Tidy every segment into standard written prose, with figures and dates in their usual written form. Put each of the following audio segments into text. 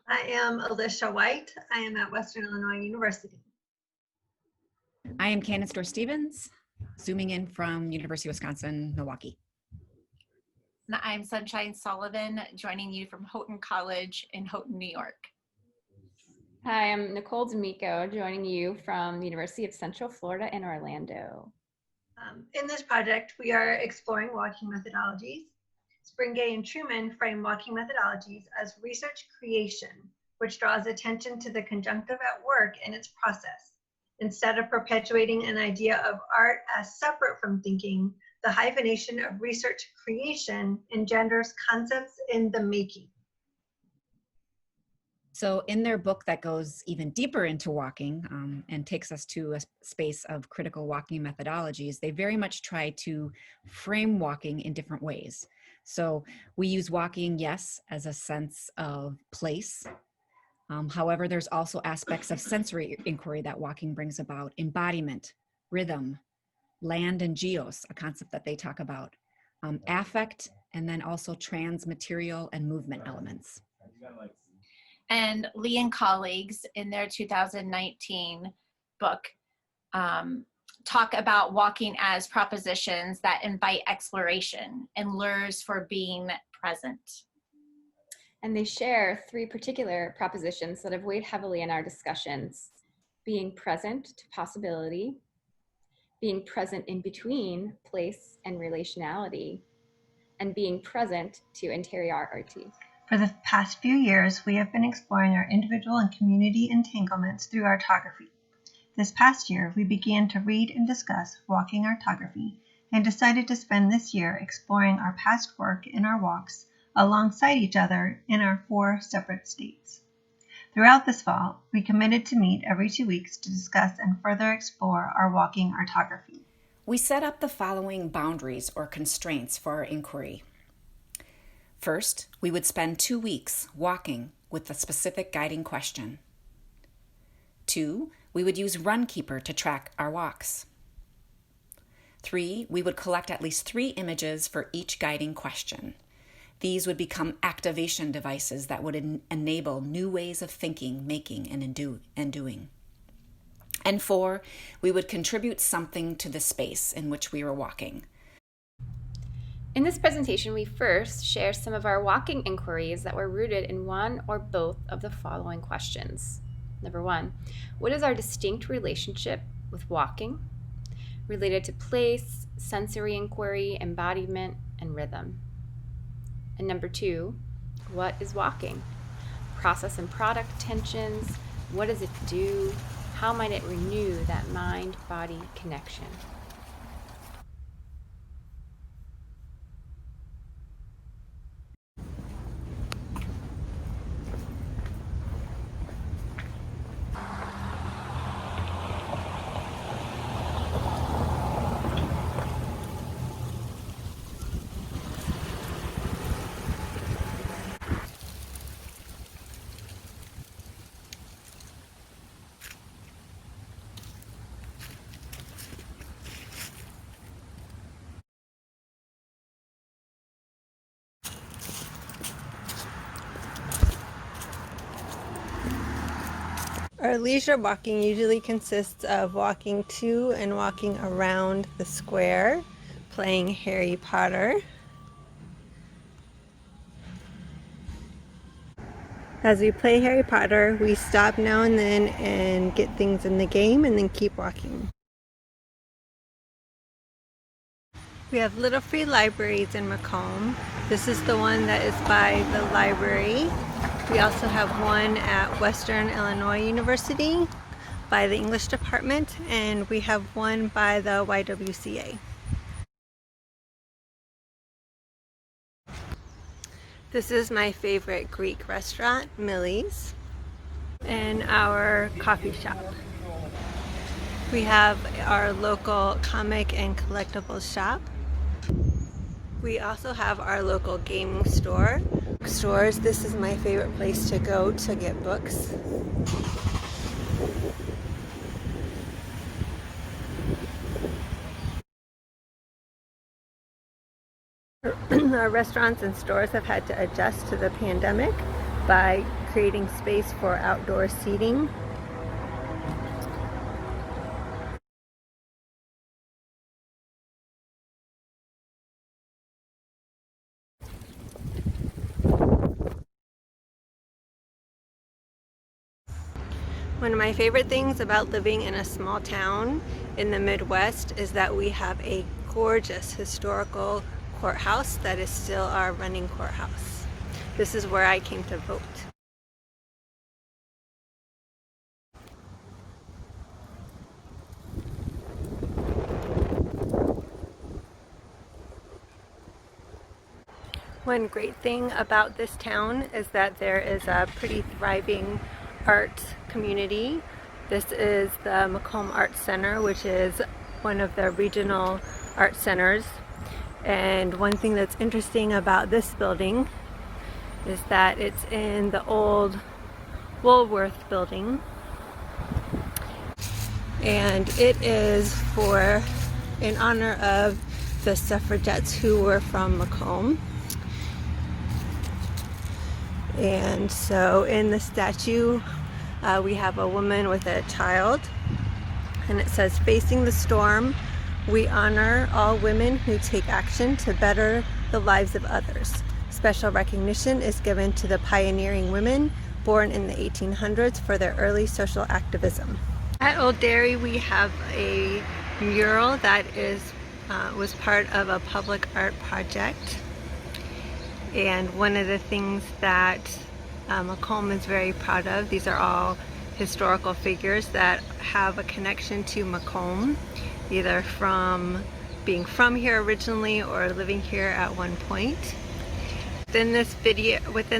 I am Alisha White. I am at Western Illinois University. I am Candance Doerr-Stevens, zooming in from University of Wisconsin, Milwaukee. And I'm Sunshine Sullivan, joining you from Houghton College in Houghton, New York. Hi, I'm Nicole Damico, joining you from the University of Central Florida in Orlando. In this project, we are exploring walking methodologies. Springay and Truman frame walking methodologies as research creation, which draws attention to the conjunctive at work and its process. Instead of perpetuating an idea of art as separate from thinking, the hyphenation of research creation engenders concepts in the making. So in their book that goes even deeper into walking and takes us to a space of critical walking methodologies, they very much try to frame walking in different ways. So we use walking, yes, as a sense of place. However, there's also aspects of sensory inquiry that walking brings about: embodiment, rhythm, land and geos, a concept that they talk about, affect, and then also transmaterial and movement elements. And Lee and colleagues in their 2019 book talk about walking as propositions that invite exploration and lures for being present. And they share three particular propositions that have weighed heavily in our discussions: being present to possibility, being present in between place and relationality, and being present to interiority. For the past few years, we have been exploring our individual and community entanglements through our Tography. This past year, we began to read and discuss walking our Tography and decided to spend this year exploring our past work in our walks alongside each other in our 4 separate states. Throughout this fall, we committed to meet every 2 weeks to discuss and further explore our walking our Tography. We set up the following boundaries or constraints for our inquiry. First, we would spend 2 weeks walking with a specific guiding question. 2, we would use Runkeeper to track our walks. 3, we would collect at least 3 images for each guiding question. These would become activation devices that would enable new ways of thinking, making, and doing. And 4, we would contribute something to the space in which we were walking. In this presentation, we first share some of our walking inquiries that were rooted in one or both of the following questions. Number 1, what is our distinct relationship with walking, related to place, sensory inquiry, embodiment, and rhythm? And number 2, what is walking? Process and product tensions, what does it do? How might it renew that mind-body connection? Our leisure walking usually consists of walking to and walking around the square, playing Harry Potter. As we play Harry Potter, we stop now and then and get things in the game and then keep walking. We have little free libraries in Macomb. This is the one that is by the library. We also have one at Western Illinois University by the English department, and we have one by the YWCA. This is my favorite Greek restaurant, Millie's, and our coffee shop. We have our local comic and collectibles shop. We also have our local gaming store. Stores, this is my favorite place to go to get books. Our restaurants and stores have had to adjust to the pandemic by creating space for outdoor seating. One of my favorite things about living in a small town in the Midwest is that we have a gorgeous historical courthouse that is still our running courthouse. This is where I came to vote. One great thing about this town is that there is a pretty thriving art community. This is the Macomb Art Center, which is one of the regional art centers. And one thing that's interesting about this building is that it's in the old Woolworth building. And it is in honor of the suffragettes who were from Macomb. And so in the statue, we have a woman with a child, and it says, "Facing the storm, we honor all women who take action to better the lives of others. Special recognition is given to the pioneering women born in the 1800s for their early social activism." At Old Dairy, we have a mural that was part of a public art project. And one of the things that Macomb is very proud of, these are all historical figures that have a connection to Macomb, either from being from here originally or living here at one point. Within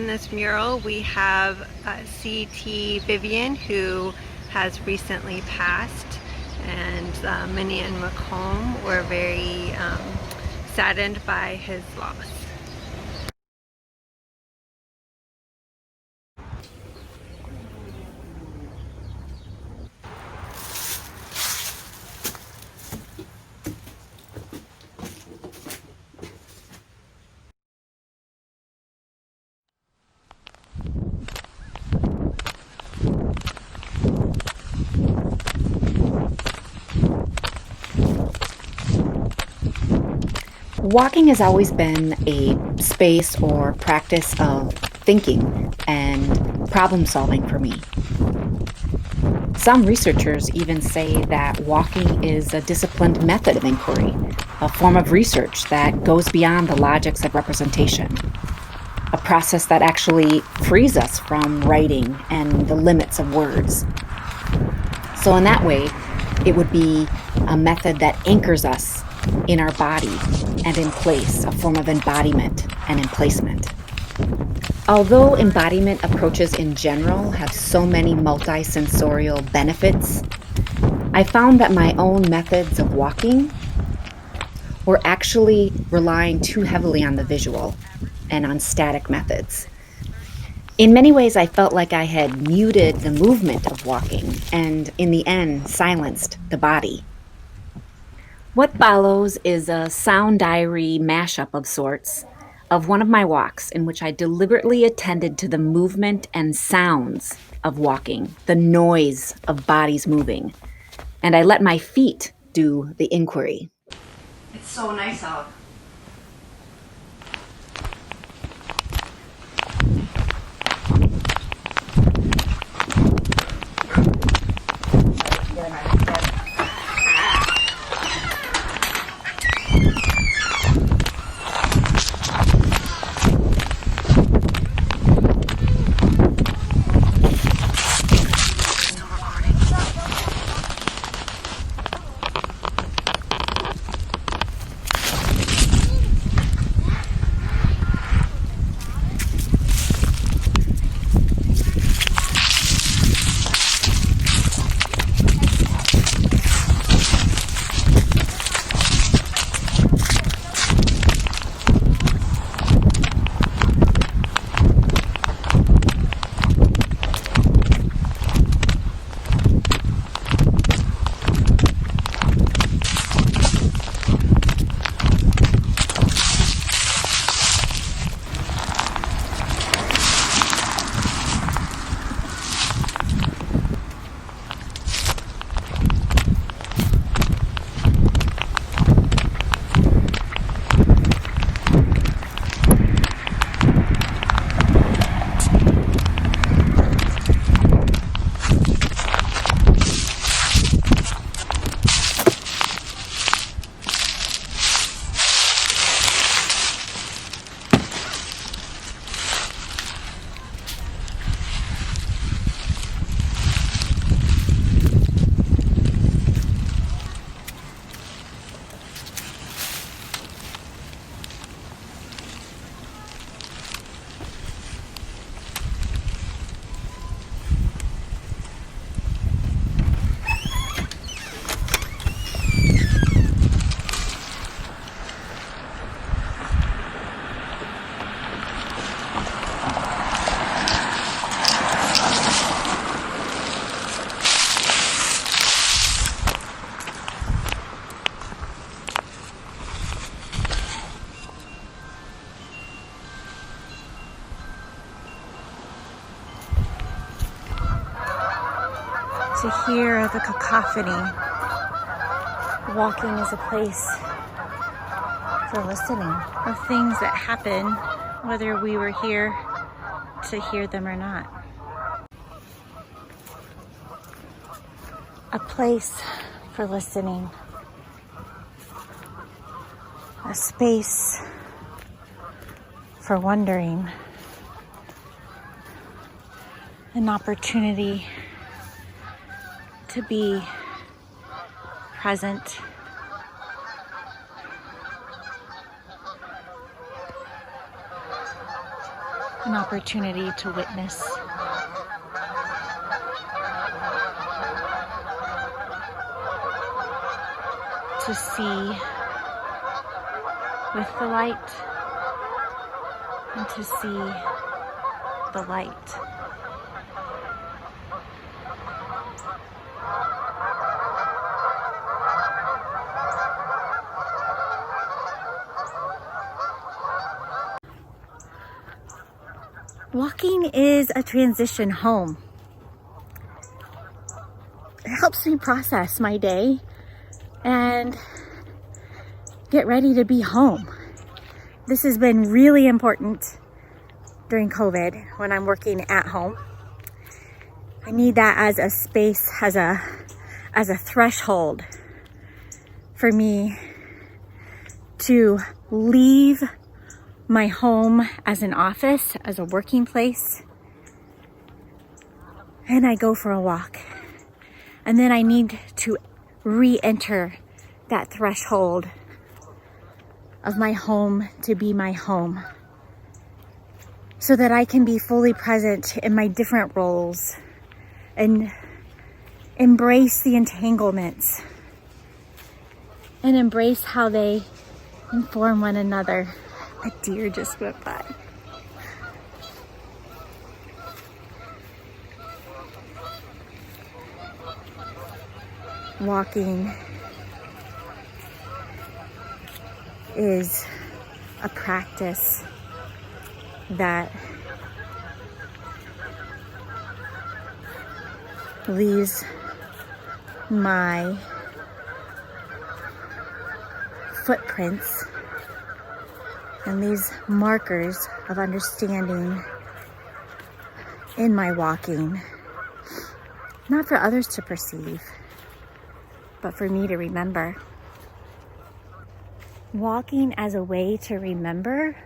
this mural, we have C.T. Vivian, who has recently passed, and many in Macomb were very saddened by his loss. Walking has always been a space or practice of thinking and problem solving for me. Some researchers even say that walking is a disciplined method of inquiry, a form of research that goes beyond the logics of representation, a process that actually frees us from writing and the limits of words. So in that way, it would be a method that anchors us in our body and in place, a form of embodiment and emplacement. Although embodiment approaches in general have so many multi-sensorial benefits, I found that my own methods of walking were actually relying too heavily on the visual and on static methods. In many ways, I felt like I had muted the movement of walking and, in the end, silenced the body. What follows is a sound diary mashup of sorts of one of my walks in which I deliberately attended to the movement and sounds of walking, the noise of bodies moving, and I let my feet do the inquiry. It's so nice out. to hear the cacophony. Walking is a place for listening of things that happen, whether we were here to hear them or not. A place for listening. A space for wondering. An opportunity to be present. An opportunity to witness. To see with the light and to see the light. Walking is a transition home. It helps me process my day and get ready to be home. This has been really important during COVID when I'm working at home. I need that as a space, as a threshold for me to leave my home as an office, as a working place, and I go for a walk. And then I need to re-enter that threshold of my home to be my home so that I can be fully present in my different roles and embrace the entanglements and embrace how they inform one another. A deer just went by. Walking is a practice that leaves my footprints and these markers of understanding in my walking, not for others to perceive, but for me to remember. Walking as a way to remember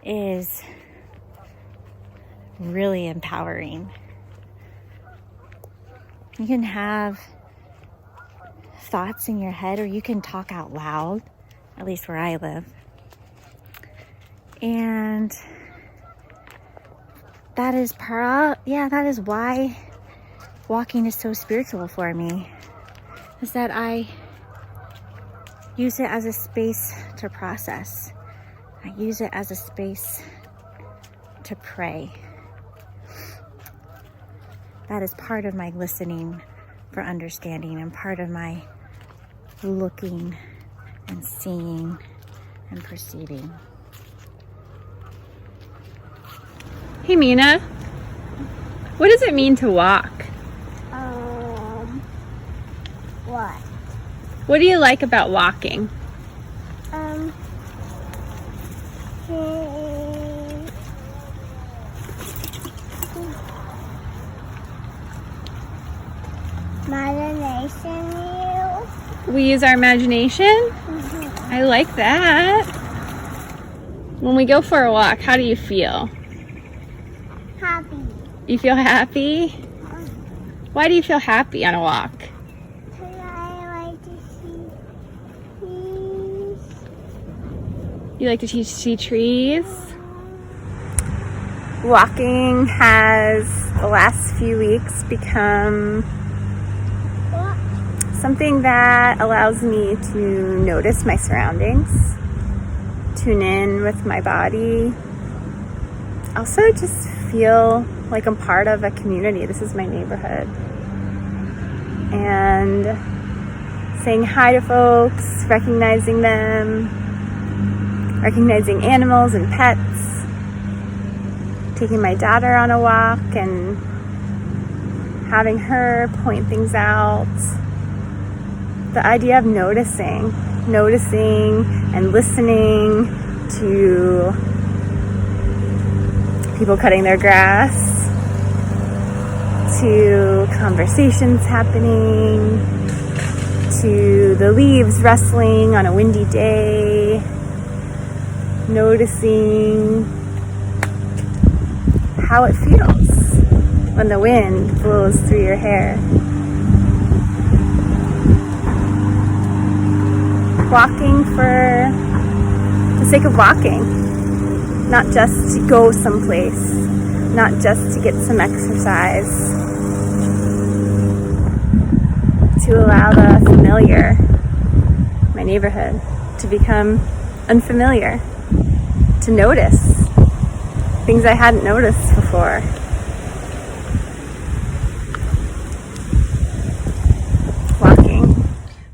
is really empowering. You can have thoughts in your head, or you can talk out loud, at least where I live. And that is that is why walking is so spiritual for me, is that I use it as a space to process. I use it as a space to pray. That is part of my listening for understanding and part of my looking and seeing and perceiving. Hey Mina, what does it mean to walk? What? What do you like about walking? Imagination. We use our imagination? Mm-hmm. I like that. When we go for a walk, how do you feel? Happy. You feel happy? Why do you feel happy on a walk? Because I like to see trees. You like to see trees? Walking has, the last few weeks, become something that allows me to notice my surroundings, tune in with my body, also just feel like I'm part of a community. This is my neighborhood. And saying hi to folks, recognizing them, recognizing animals and pets, taking my daughter on a walk and having her point things out. The idea of noticing and listening to people cutting their grass, to conversations happening, to the leaves rustling on a windy day, noticing how it feels when the wind blows through your hair. Walking for the sake of walking, not just to go someplace, not just to get some exercise, to allow the familiar, my neighborhood, to become unfamiliar, to notice things I hadn't noticed before. Walking.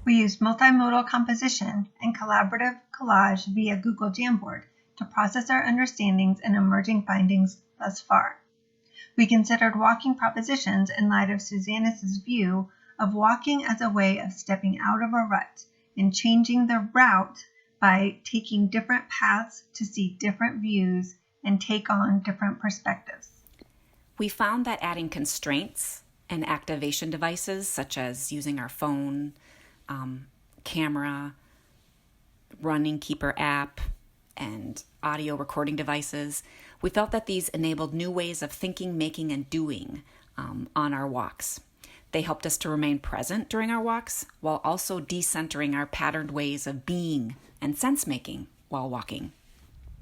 We used multimodal composition and collaborative collage via Google Jamboard to process our understandings and emerging findings thus far. We considered walking propositions in light of Susanna's view of walking as a way of stepping out of a rut and changing the route by taking different paths to see different views and take on different perspectives. We found that adding constraints and activation devices, such as using our phone, camera, running keeper app, and audio recording devices, we felt that these enabled new ways of thinking, making, and doing on our walks. They helped us to remain present during our walks while also decentering our patterned ways of being and sense-making while walking.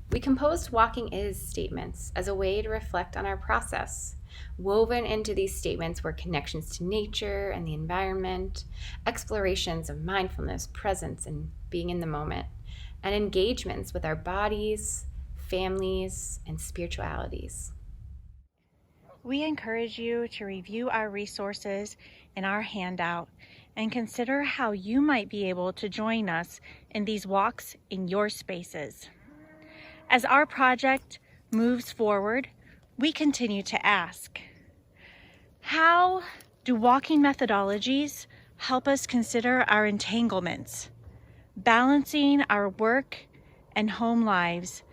We composed walking is statements as a way to reflect on our process. Woven into these statements were connections to nature and the environment, explorations of mindfulness, presence, and being in the moment, and engagements with our bodies, families, and spiritualities. We encourage you to review our resources in our handout and consider how you might be able to join us in these walks in your spaces. As our project moves forward, we continue to ask, how do walking methodologies help us consider our entanglements, balancing our work and home lives,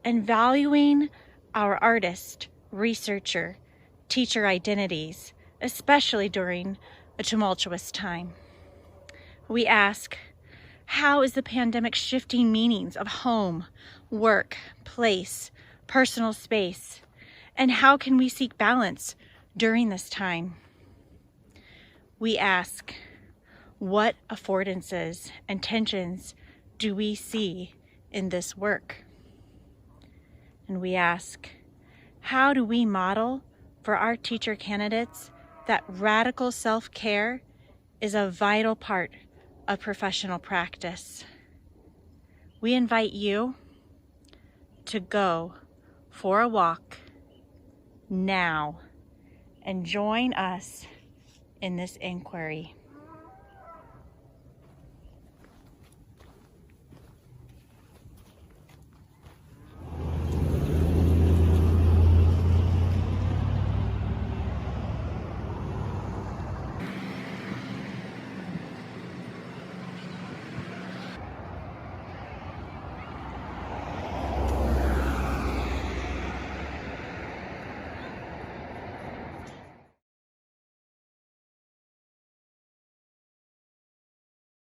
and valuing our artist, researcher, teacher identities, especially during a tumultuous time? We ask, how is the pandemic shifting meanings of home, work, place, personal space, and how can we seek balance during this time? We ask, what affordances and tensions do we see in this work? And we ask, how do we model for our teacher candidates that radical self-care is a vital part of professional practice? We invite you to go for a walk now and join us in this inquiry.